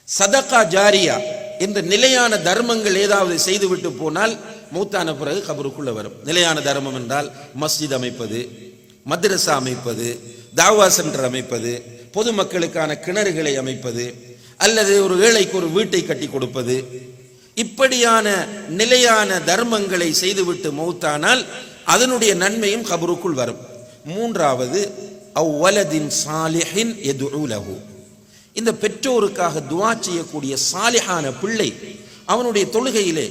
சதகா ஜாரியா என்ற நிலையான தர்மங்கள் ஏதாவது செய்துவிட்டு போனால் மூத்தான பிறகு கபருக்குள்ள வரும். நிலையான தர்மம் என்றால் மஸ்ஜித் அமைப்பது, மദ്രസா அமைப்பது, தாவா சென்டர் அமைப்பது, பொதுமக்களுக்கான கிணறுகளை அமைப்பது, அல்லது ஒரு ஏழைக்கு ஒரு வீட்டை கட்டி கொடுப்பது, இப்படியான நிலையான தர்மங்களை செய்துவிட்டு மௌத்தானால் அதனுடைய நன்மையும் கபருக்குள் வரும். மூன்றாவது அவ்வலதின் சாலிஹின் யதுஉ லஹு, இந்த பெற்றோருக்காக துஆ செய்யக்கூடிய சாலிஹான பிள்ளை அவனுடைய தொழுகையிலே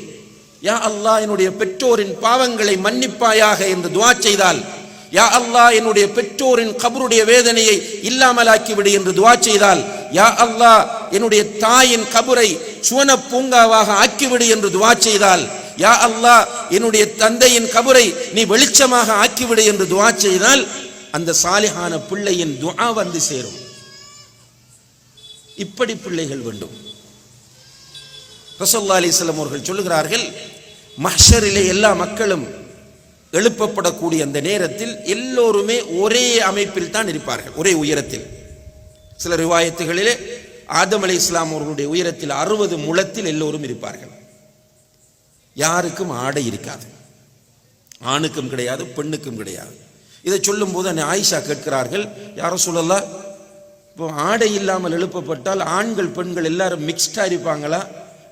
யா அல்லாஹ் என்னுடைய பெற்றோரின் பாவங்களை மன்னிப்பாயாக என்று துஆ செய்தால், யா அல்லாஹ் என்னுடைய பெற்றோரின் கபருடைய வேதனையை இல்லாமலாக்கிவிடு என்று துஆ செய்தால், யா அல்லாஹ் என்னுடைய தாயின் கபரை சுவன பூங்காவாக ஆக்கிவிடு என்று துஆ செய்தால், யா அல்லாஹ் என்னுடைய தந்தையின் கபரை நீ வெளிச்சமாக ஆக்கிவிடு என்று துஆ செய்தால் அந்த சாலிஹான பிள்ளையின் துஆ வந்து சேரும். இப்படி பிள்ளைகள் வேண்டும். ரசூலுல்லாஹி அலைஹி வஸல்லம் அவர்கள் சொல்லுகிறார்கள், மஹ்ஷரிலே எல்லா மக்களும் எழுப்பப்படக்கூடிய அந்த நேரத்தில் எல்லோருமே ஒரே அமைப்பில் தான் இருப்பார்கள், ஒரே உயரத்தில். சில ரிவாயத்துகளிலே ஆதம் அலைஹிஸ்ஸலாம் அவர்களுடைய உயரத்தில் 60 முழத்தில் எல்லோரும் இருப்பார்கள். யாருக்கும் ஆடை இருக்காது, ஆணுக்கும் கிடையாது, பெண்ணுக்கும் கிடையாது. இதை சொல்லும் போது ஆயிஷா கேட்கிறார்கள், யா ரசூலல்லாஹ், இப்போ ஆடை இல்லாமல் எழுப்பப்பட்டால் ஆண்கள் பெண்கள் எல்லாரும் மிக்ஸ்டா இருப்பாங்களா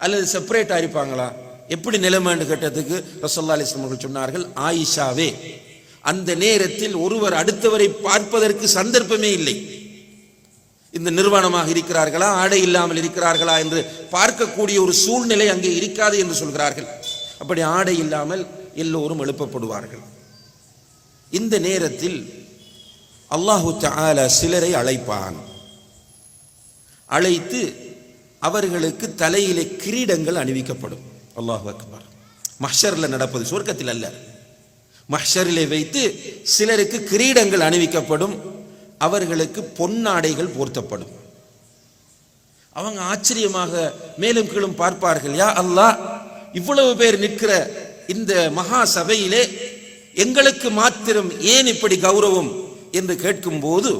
அல்லது செப்பரேட்டா இருப்பாங்களா, எப்படி நிலைமைன்னு கேட்டதுக்கு ரசூலுல்லாஹி அலைஹி வஸல்லம் அவர்கள் சொன்னார்கள், ஆயிஷாவே, அந்த நேரத்தில் ஒருவர் அடுத்தவரை பார்ப்பதற்கு சந்தர்ப்பமே இல்லை. இந்த நிர்வாணமாக இருக்கிறார்களா ஆடை இல்லாமல் இருக்கிறார்களா என்று பார்க்கக்கூடிய ஒரு சூழ்நிலை அங்கே இருக்காது என்று சொல்கிறார்கள். அப்படி ஆடை இல்லாமல் எல்லோரும் எழுப்பப்படுவார்கள். இந்த நேரத்தில் அல்லாஹு தஆலா சிலரை அழைப்பான். அழைத்து அவர்களுக்கு தலையிலே கிரீடங்கள் அணிவிக்கப்படும். அல்லாஹு அக்பர். மஹ்ஷர்ல நடப்பது, சொர்க்கத்தில் அல்ல, மஹ்ஷரிலே வைத்து சிலருக்கு கிரீடங்கள் அணிவிக்கப்படும், அவர்களுக்கு பொன்னாடைகள் போர்த்தப்படும். அவங்க ஆச்சரியமாக மேலும் கீழும் பார்ப்பார்கள், யா அல்லாஹ், இவ்வளவு பேர் நிற்கிற இந்த மகா சபையிலே எங்களுக்கு மாத்திரம் ஏன் இப்படி கௌரவம் என்று கேட்கும்போது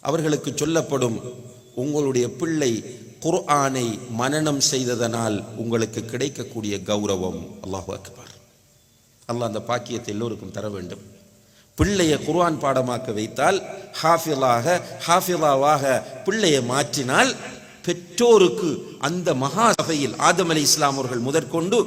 அவர்களுக்கு சொல்லப்படும், உங்களுடைய பிள்ளை குர்ஆனை மனனம் செய்ததனால் உங்களுக்கு கிடைக்கக்கூடிய கௌரவம். அல்லாஹு அக்பர். அல்லாஹ் அந்த பாக்கியத்தை எல்லோருக்கும் தர வேண்டும். பிள்ளையை குர்ஆன் பாடமாக்க வைத்தால், ஹாஃபிலாவாக பிள்ளையை மாற்றினால் பெற்றோருக்கு அந்த மகா சபையில் ஆதம் அலைஹிஸ்ஸலாம் அவர்கள் முதற்கொண்டு